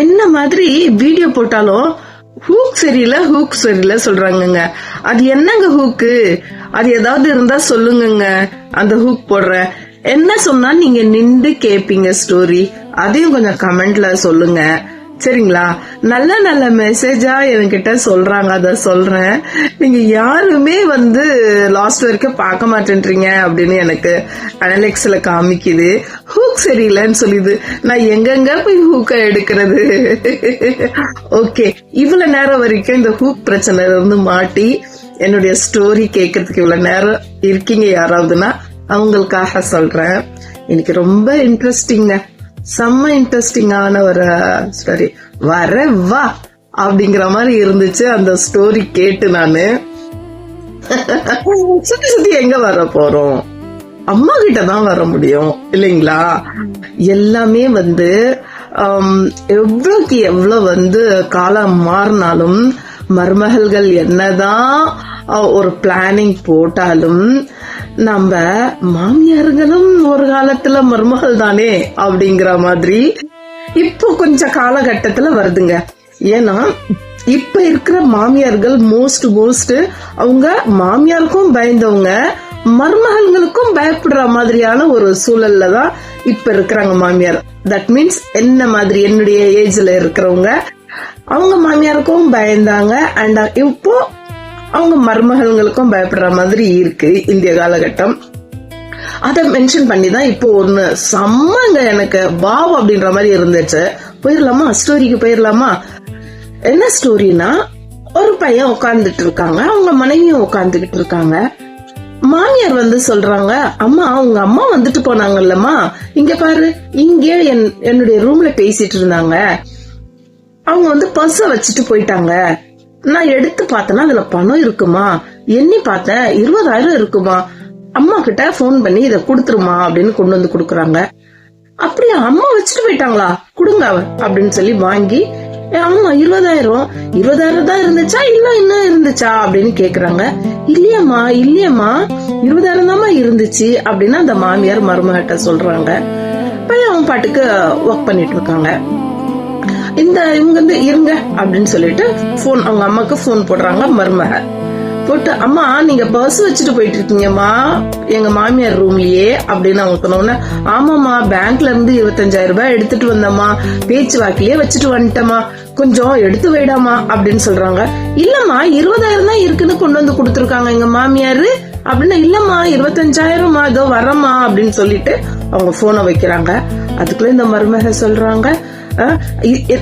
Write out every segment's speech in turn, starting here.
என்ன மாதிரி வீடியோ போட்டாலும் ஹூக் சரியில்லை சொல்றாங்கங்க. அது என்னங்க ஹூக்கு? அது ஏதாவது இருந்தா சொல்லுங்கங்க, அந்த ஹூக் போடுறேன். என்ன சொன்னா நீங்க நின்று கேப்பீங்க ஸ்டோரி, அதையும் கொஞ்சம் கமெண்ட்ல சொல்லுங்க சரிங்களா? நல்ல நல்ல மெசேஜா என்கிட்ட சொல்றாங்க, அத சொல்றேன். நீங்க யாருமே லாஸ்ட் வரைக்கும் பார்க்க மாட்டேன்றீங்க அப்படின்னு எனக்கு அனலிக்ஸ்ல காமிக்குது. ஹூக் சரியில்லைன்னு சொல்லிது. நான் எங்கெங்க போய் ஹூக்க எடுக்கிறது? ஓகே, இவ்வளவு நேரம் வரைக்கும் இந்த ஹூக் பிரச்சனை இருந்து மாட்டி என்னுடைய ஸ்டோரி கேட்கறதுக்கு இவ்வளவு நேரம் இருக்கீங்க யாராவதுன்னா அவங்களுக்காக சொல்றேன். எனக்கு ரொம்ப இன்ட்ரெஸ்டிங்க, செம்ம இன்ட்ரெஸ்டிங்கான ஒரு ஸ்டோரி. வா அப்படிங்கிற மாதிரி இருந்துச்சு அந்த ஸ்டோரி கேட்டு. நானு சுத்தி சுத்தி எங்க வர போறோம்? அம்மா கிட்ட தான் வர முடியும் இல்லைங்களா? எல்லாமே எவ்வளவுக்கு எவ்வளவு காலம் மாறினாலும் மருமகள்கள் என்னதான் ஒரு பிளானிங் போட்டாலும் நம்ம மாமியார்களும் ஒரு காலத்துல மருமகள் தானே அப்படிங்கிற மாதிரி இப்போ கொஞ்சம் காலகட்டத்துல வருதுங்க. ஏன்னா இப்ப இருக்கிற மாமியார்கள் மோஸ்ட் அவங்க மாமியாருக்கும் பயந்தவங்க, மருமகள்களுக்கும் பயப்படுற மாதிரியான ஒரு சூழல்ல தான் இப்ப இருக்கிறாங்க மாமியார். தட் மீன்ஸ் என்ன மாதிரி என்னுடைய ஏஜ்ல இருக்கிறவங்க அவங்க மாமியாருக்கும் பயந்தாங்க, அண்ட் இப்போ அவங்க மருமகள்களுக்கும் பயப்படுற மாதிரி இருக்கு இந்திய காலகட்டம். அத மென்ஷன் பண்ணி தான் இப்போ ஒண்ணு செம்மங்க எனக்கு வாவ் அப்படின்ற மாதிரி இருந்துச்சு. போயிடலாமா ஸ்டோரிக்கு? போயிடலாமா? என்ன ஸ்டோரினா, ஒரு பையன் உட்கார்ந்துட்டு இருக்காங்க, அவங்க மனைவியும் உட்கார்ந்துகிட்டு இருக்காங்க. மாமியார் சொல்றாங்க, அம்மா உங்க அம்மா வந்துட்டு போனாங்கல்லம்மா, இங்க பாரு, இங்கே என்னுடைய ரூம்ல பேசிட்டு இருந்தாங்க, அவங்க பர்ஸ வச்சுட்டு போயிட்டாங்க. நான் எடுத்து பார்த்தேன்னா அதுல பணம் இருக்குமா, எண்ணி பார்த்தேன் 20,000 இருக்குமா, அம்மா கிட்ட போன் பண்ணி இத குடுத்துருமா அப்படின்னு கொண்டு வந்து குடுக்கறாங்க. அப்படியா, அம்மா வச்சுட்டு போயிட்டாங்களா, குடுங்க அப்படின்னு சொல்லி வாங்கி, ஆமா 20,000 தான் இருந்துச்சா இல்ல இன்னும் இருந்துச்சா அப்படின்னு கேக்குறாங்க. இல்லையம்மா 20,000 தாமா இருந்துச்சு அப்படின்னு அந்த மாமியார் மருமகிட்ட சொல்றாங்க. பையன் அவன் பாட்டுக்கு ஒர்க் பண்ணிட்டு இருக்காங்க. இவங்க இருங்க அப்படின்னு சொல்லிட்டு போன் அவங்க அம்மாக்கு போன் போடுறாங்க. மருமக போட்டு, அம்மா நீங்க பர்ஸ் வச்சுட்டு போயிட்டு இருக்கீங்கம்மா எங்க மாமியார் ரூம்லயே அப்படின்னு அவங்க சொன்ன. ஆமாமா, பேங்க்ல இருந்து 25,000 ரூபாய் எடுத்துட்டு வந்தம்மா, பேச்சு வாக்கிலேயே வச்சுட்டு வந்துட்டமா, கொஞ்சம் எடுத்து வைடாமா அப்படின்னு சொல்றாங்க. இல்லம்மா 20,000 தான் இருக்குன்னு கொண்டு வந்து கொடுத்துருக்காங்க எங்க மாமியாரு அப்படின்னா. இல்லம்மா 25,000 இதோ வரமா அப்படின்னு சொல்லிட்டு அவங்க போனை வைக்கிறாங்க. அதுக்குள்ள இந்த மருமக சொல்றாங்க,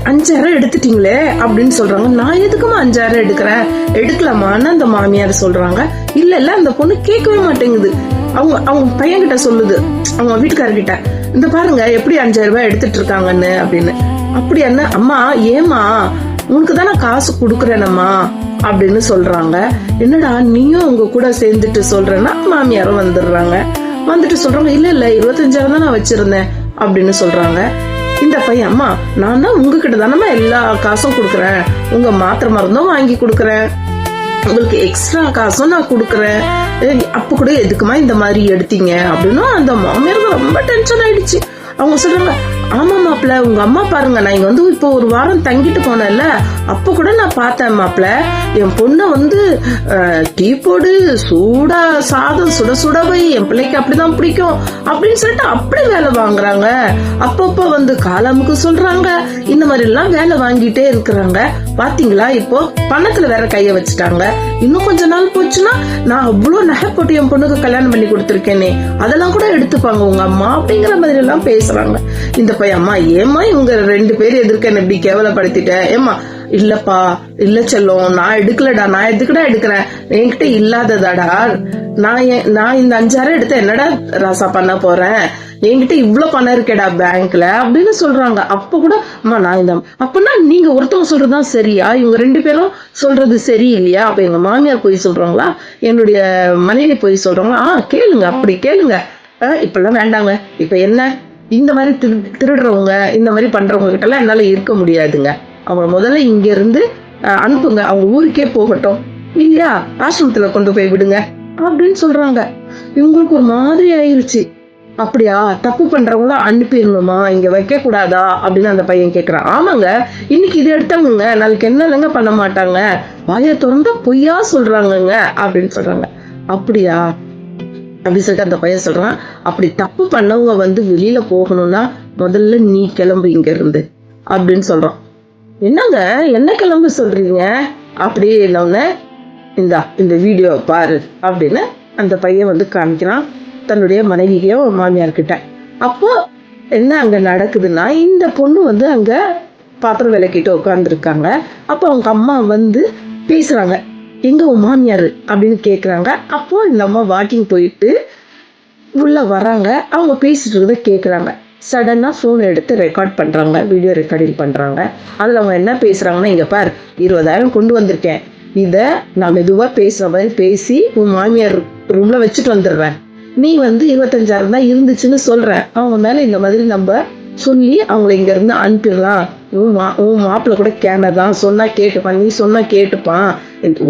5,000 எடுத்துட்டீங்களே அப்படின்னு சொல்றாங்க. நான் எதுக்குமா 5,000 எடுக்கிறேன், எடுக்கலாமான்னு அந்த மாமியார் சொல்றாங்க. இல்ல அந்த பொண்ணு கேட்கவே மாட்டேங்குது. அவங்க பையன் கிட்ட சொல்லுது, அவங்க வீட்டுக்காரர்கிட்ட, இந்த பாருங்க எப்படி 5,000 ரூபாய் எடுத்துட்டு இருக்காங்கன்னு அப்படின்னு. அப்படி என்ன அம்மா, ஏமா உனக்கு தானே காசு குடுக்கறேனம்மா அப்படின்னு சொல்றாங்க. என்னடா நீயும் உங்க கூட சேர்ந்துட்டு சொல்றேன்னா மாமியாரும் வந்துட்டு சொல்றாங்க, இல்ல 25,000 தான் நான் வச்சிருந்தேன் அப்படின்னு சொல்றாங்க. இந்த பையன், அம்மா நான் தான் உங்ககிட்ட தானம்மா எல்லா காசும் குடுக்கறேன், உங்க மாத்திரை மருந்தும் வாங்கி குடுக்கறேன், உங்களுக்கு எக்ஸ்ட்ரா காசும் நான் குடுக்கறேன், அப்ப கூட எதுக்குமா இந்த மாதிரி எடுத்தீங்க அப்படின்னு அந்த மாமியாருக்கு ரொம்ப டென்ஷன் ஆயிடுச்சு. அவங்க சொல்றாங்க, ஆமா மாப்பிள்ள, உங்க அம்மா பாருங்க, நான் இங்க இப்போ ஒரு வாரம் தங்கிட்டு போனேன்ல, அப்ப கூட நான் பார்த்தேன் மாப்பிள்ள, என் பொண்ணு டீ போடு, சூடா சாதம் சுட போய் என் பிள்ளைக்கு அப்படிதான் பிடிக்கும் அப்படின்னு சொல்லிட்டு அப்படி வேலை வாங்குறாங்க. அப்பப்ப காலமுக்கு சொல்றாங்க, இந்த மாதிரி எல்லாம் வேலை வாங்கிட்டே இருக்கிறாங்க. பாத்தீங்களா, இப்போ பணத்துல வேற கைய வச்சுட்டாங்க. இன்னும் கொஞ்ச நாள் போச்சுன்னா நான் அவ்வளவு நகை போட்டு என் பொண்ணுக்கு கல்யாணம் பண்ணி கொடுத்திருக்கேனே, அதெல்லாம் கூட எடுத்துப்பாங்க உங்க அம்மா அப்படிங்கிற மாதிரி எல்லாம் பேசுறாங்க. இந்த பையன், அம்மா ஏமா இவங்க 2 பேரும் எதிர்க்க எப்படி கேவலப்படுத்திட்டேன், ஏமா இல்லப்பா இல்ல செல்லம், நான் எடுக்கலடா, நான் எதுக்குடா எடுக்கிறேன், என்கிட்ட இல்லாததாடா, நான் இந்த 5,000 எடுத்த என்னடா ராசா பண்ண போறேன், என்கிட்ட இவ்வளவு பணம் இருக்கேடா பேங்க்ல அப்படின்னு சொல்றாங்க. அப்ப கூட அம்மா நான் அப்பனா நீங்க ஒருத்தவங்க சொல்றதுதான் சரியா, இவங்க 2 பேரும் சொல்றது சரி இல்லையா? அப்ப எங்க மாமியார் போய் சொல்றாங்களா, என்னுடைய மனைவி போய் சொல்றாங்களா? கேளுங்க, அப்படி கேளுங்க, இப்பெல்லாம் வேண்டாங்க. இப்ப என்ன, இந்த மாதிரி திருடுறவங்க இந்த மாதிரி பண்றவங்க கிட்ட எல்லாம் என்னால இருக்க முடியாதுங்க. அவங்க முதல்ல இங்க இருந்து அனுப்புங்க, அவங்க ஊருக்கே போகட்டும், இல்லையா ஆசிரமத்துல கொண்டு போய் விடுங்க அப்படின்னு சொல்றாங்க. இவங்களுக்கு ஒரு மாதிரி ஆயிருச்சு. அப்படியா, தப்பு பண்றவங்கள அனுப்பிடணுமா, இங்க வைக்க கூடாதா அப்படின்னு அந்த பையன் கேக்குறான். ஆமாங்க, இன்னைக்கு இது எடுத்தவங்க நாளைக்கு என்னங்க பண்ண மாட்டாங்க, வாயை திறந்தா பொய்யா சொல்றாங்கங்க அப்படின்னு சொல்றாங்க. அப்படியா அப்படி சொல்லிட்டு அந்த பையன் சொல்றான், அப்படி தப்பு பண்ணவங்க வெளியில போகணும்னா முதல்ல நீ கிளம்பு இங்க இருந்து அப்படின்னு சொல்றான். என்னங்க என்ன கிளம்பு சொல்றீங்க அப்படின்னு, இந்த வீடியோ பாரு அப்படின்னு அந்த பையன் காமிக்கிறான் தன்னுடைய மனைவியோ மாமியார்கிட்ட. அப்போ என்ன அங்க நடக்குதுன்னா, இந்த பொண்ணு அங்க பாத்திரம் விளக்கிட்டு உட்காந்துருக்காங்க. அப்போ அவங்க அம்மா பேசுறாங்க, எங்க உன் மாமியார் அப்படின்னு கேக்குறாங்க. அப்போ இந்த அம்மா வாக்கிங் போயிட்டு உள்ள வராங்க. அவங்க பேசிட்டு இருந்ததை கேட்குறாங்க. சடனாக ஃபோன் எடுத்து ரெக்கார்ட் பண்ணுறாங்க, வீடியோ ரெக்கார்டிங் பண்ணுறாங்க. அதில் அவங்க என்ன பேசுகிறாங்கன்னா, இங்கே பார் 20,000 கொண்டு வந்திருக்கேன், இதை நான் மெதுவாக பேசுகிற மாதிரி பேசி உன் மாமியார் ரூமில் வச்சுட்டு வந்துடுறேன். நீ 25,000 தான் இருந்துச்சுன்னு சொல்கிறேன், அவங்க மேலே இந்த மாதிரி நம்ம சொல்லி அவங்கள இங்கேருந்து அனுப்பிடலாம். உன் மாப்பிள்ளை கூட கேனர் தான், சொன்னால் கேட்டுப்பான், நீ சொன்னால் கேட்டுப்பான்,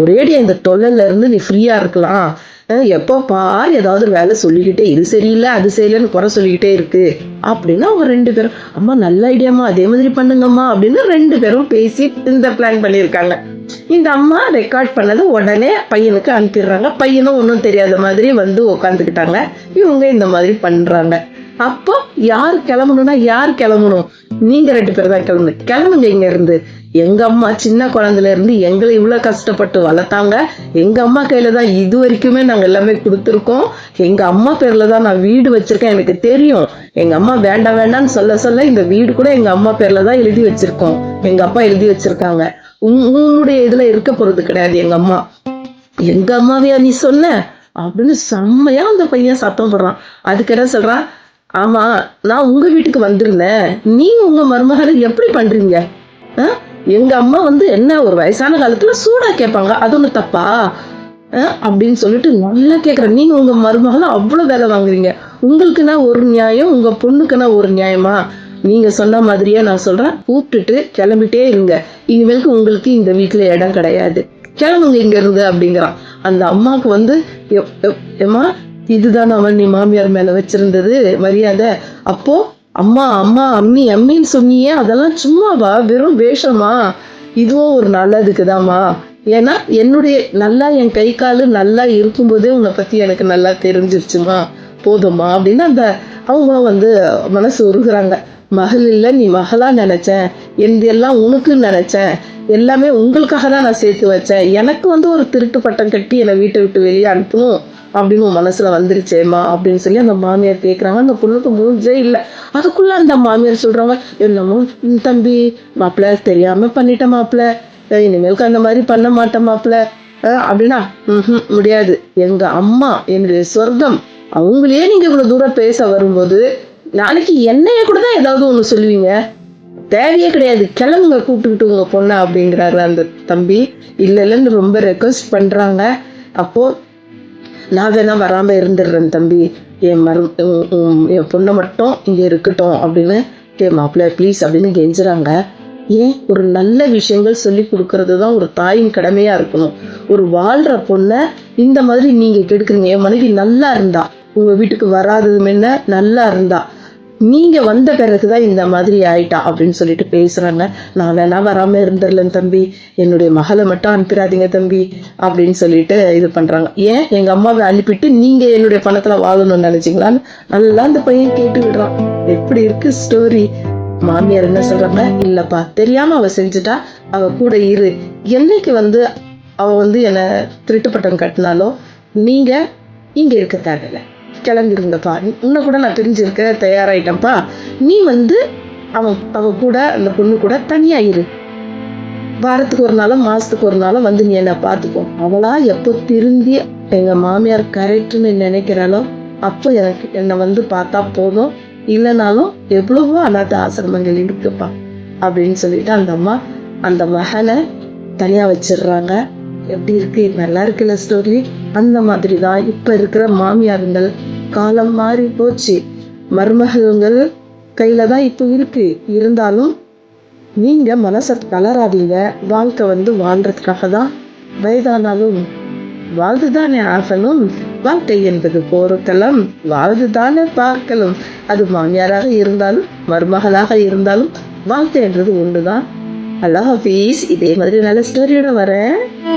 ஒரேடியாக இந்த தொல்லையிலேருந்து நீ ஃப்ரீயாக இருக்கலாம். எப்போ பார் ஏதாவது வேலை சொல்லிக்கிட்டே, இது சரியில்லை அது சரியில்லைன்னு குறை சொல்லிக்கிட்டே இருக்கு அப்படின்னா அவங்க 2 பேரும், அம்மா நல்ல ஐடியாமா, அதே மாதிரி பண்ணுங்கம்மா அப்படின்னு 2 பேரும் பேசி இந்த பிளான் பண்ணியிருக்காங்க. இந்த அம்மா ரெக்கார்ட் பண்ணதை உடனே பையனுக்கு அனுப்பிடுறாங்க. பையனும் ஒன்றும் தெரியாத மாதிரி உக்காந்துக்கிட்டாங்க. இவங்க இந்த மாதிரி பண்றாங்க. அப்போ யார் கிளம்பணும்னா யார் கிளம்பணும், நீங்க 2 பேர் தான் கிளம்புங்க இங்க இருந்து. எங்க அம்மா சின்ன குழந்தையில இருந்து எங்களை இவ்வளவு கஷ்டப்பட்டு வளர்த்தாங்க, எங்க அம்மா கையில தான் இது வரைக்குமே நாங்க எல்லாமே கொடுத்துருக்கோம், எங்க அம்மா பேர்ல தான் நான் வீடு வச்சிருக்கேன், எனக்கு தெரியும். எங்க அம்மா வேண்டாம் வேண்டாம்னு சொல்ல இந்த வீடு கூட எங்க அம்மா பேர்ல தான் எழுதி வச்சிருக்கோம், எங்க அப்பா எழுதி வச்சிருக்காங்க. உன்னுடைய இதுல இருக்க போறது கிடையாது எங்க அம்மாவையா நீ சொன்ன அப்படின்னு செம்மையா அந்த பையன் சத்தம் போடுறான். அதுக்கு என்ன சொல்றான், ஆமா நான் உங்க வீட்டுக்கு வந்திருந்தேன், நீங்க உங்க மருமகளை எப்படி பண்றீங்க, எங்க அம்மா என்ன ஒரு வயசான காலத்துல சூடா கேட்பாங்க, அது ஒண்ணு தப்பா அப்படின்னு சொல்லிட்டு நல்லா கேக்குறேன். நீங்க உங்க மருமகளை அவ்வளவு வேலை வாங்குறீங்க, உங்களுக்குன்னா ஒரு நியாயம், உங்க பொண்ணுக்குன்னா ஒரு நியாயமா, நீங்க சொன்ன மாதிரியே நான் சொல்றேன், கூப்பிட்டுட்டு கிளம்பிட்டே இருங்க, இனிமேலுக்கு உங்களுக்கு இந்த வீட்டுல இடம் கிடையாது, கிளம்புங்க இங்க இருந்து அப்படிங்கிறான். அந்த அம்மாவுக்கு ஏமா இதுதான் அவன் நீ மாமியார் மேல வச்சிருந்தது மரியாதை, அப்போ அம்மா அம்மா அம்மி அம்மின்னு சொன்னியே அதெல்லாம் சும்மாவா, வெறும் வேஷமா, இதுவும் ஒரு நல்லதுக்குதாம்மா, ஏன்னா என்னுடைய நல்லா என் கை காலு நல்லா இருக்கும்போதே உன்னை பத்தி எனக்கு நல்லா தெரிஞ்சிருச்சுமா, போதுமா அப்படின்னு அந்த அவங்க மனசு உருகுறாங்க. மகள் இல்லை நீ மகளா நினைச்சேன், எல்லாம் உனக்குன்னு நினைச்சேன், எல்லாமே உங்களுக்காக தான் நான் சேர்த்து வச்சேன், எனக்கு ஒரு திருட்டு பட்டம் கட்டி என்னை வீட்டை விட்டு வெளியே அனுப்பணும் அப்படின்னு உன் மனசுல வந்துருச்சேம்மா அப்படின்னு சொல்லி அந்த மாமியார் கேட்குறாங்க. அந்த பொண்ணுக்கு மூஞ்சே இல்லை. அதுக்குள்ள அந்த மாமியார் சொல்றாங்க, என்னமோ தம்பி மாப்பிள்ள தெரியாம பண்ணிட்டேன் மாப்பிள்ள, இனிமேலுக்கு அந்த மாதிரி பண்ண மாட்டேன் மாப்பிள்ள அப்படின்னா, முடியாது, எங்க அம்மா என்னுடைய சொர்க்கம், அவங்களையே நீங்க இவ்வளவு தூரம் பேச வரும்போது நாளைக்கு என்னைய கூட தான் ஏதாவது ஒண்ணு சொல்லுவீங்க, தேவையே கிடையாது, கிளம்புங்க கூப்பிட்டுக்கிட்டு உங்க பொண்ணை அப்படிங்கிறாரு அந்த தம்பி. இல்லைன்னு ரொம்ப ரெக்வஸ்ட் பண்றாங்க. அப்போ நான் வேணா வராம இருந்துடுறேன் தம்பி, என் பொண்ணை மட்டும் இங்க இருக்கட்டும் அப்படின்னு மாப்பிள்ள ப்ளீஸ் அப்படின்னு கெஞ்சுறாங்க. ஏன், ஒரு நல்ல விஷயங்கள் சொல்லி கொடுக்கறது தான் ஒரு தாயின் கடமையா இருக்கணும். ஒரு வாழ்ற பொண்ணை இந்த மாதிரி நீங்க கெடுக்குறீங்க. என் மனைவி நல்லா இருந்தா, உங்க வீட்டுக்கு வராதது என்ன நல்லா இருந்தா, நீங்க வந்த பிறகுதான் இந்த மாதிரி ஆயிட்டா அப்படின்னு சொல்லிட்டு பேசுறாங்க. நான் வேணா வராம இருந்துடலன்னு தம்பி, என்னுடைய மகளை மட்டும் அனுப்பிடாதீங்க தம்பி அப்படின்னு சொல்லிட்டு இது பண்றாங்க. ஏன் எங்க அம்மாவை அனுப்பிட்டு நீங்க என்னுடைய பணத்துல வாழணும்னு நினைச்சீங்களான்னு நல்லா அந்த பையன் கேட்டு விடுறான். எப்படி இருக்கு ஸ்டோரி. மாமியார் என்ன சொல்றாங்க, இல்லப்பா தெரியாம அவ செஞ்சுட்டா, அவ கூட இரு, என்னைக்கு அவ என்னை திருட்டு பட்டம் கட்டினாலும் நீங்க இங்க இருக்க தேவையில்லை, கிளம்பிடுங்கப்பா, இன்னும் கூட நான் தெரிஞ்சிருக்க தயாராயிட்டேன்ப்பா, நீ அவ கூட அந்த பொண்ணு கூட தனியா இரு, வாரத்துக்கு ஒரு நாளும் மாசத்துக்கு ஒரு நாளும் நீ என்ன பார்த்துக்கோ, அவளா எப்போ திருந்தி எங்க மாமியார் கரெக்டுன்னு நினைக்கிறாளோ அப்போ எனக்கு என்னை பார்த்தா போதும், இல்லைனாலும் எவ்வளவோ அநாத ஆசிரமங்கள் இருக்குப்பா அப்படின்னு சொல்லிட்டு அந்த அம்மா அந்த மகனை தனியா வச்சிடுறாங்க. எப்படி இருக்கு, நல்லா இருக்குல்ல ஸ்டோரி. அந்த மாதிரி தான் இப்ப இருக்கிற மாமியாருங்கள். காலம் மாறி போச்சு, மருமகள்கள் கையில தான் இப்ப இருக்கு. இருந்தாலும் நீங்க மனசை தளராதீங்க, வாழ்க்கை வாழ்றதுக்காக தான், வயதானாலும் வாழ்ந்துதானே ஆகணும். வாழ்க்கை என்பது போறதெல்லாம் வாழ்ந்துதானே பார்க்கணும். அது மாமியாராக இருந்தாலும் மருமகளாக இருந்தாலும் வாழ்க்கை என்றது ஒண்ணுதான். அல்லாஹ் ஹபீஸ். இதே மாதிரி நல்ல ஸ்டோரியோட வரேன்.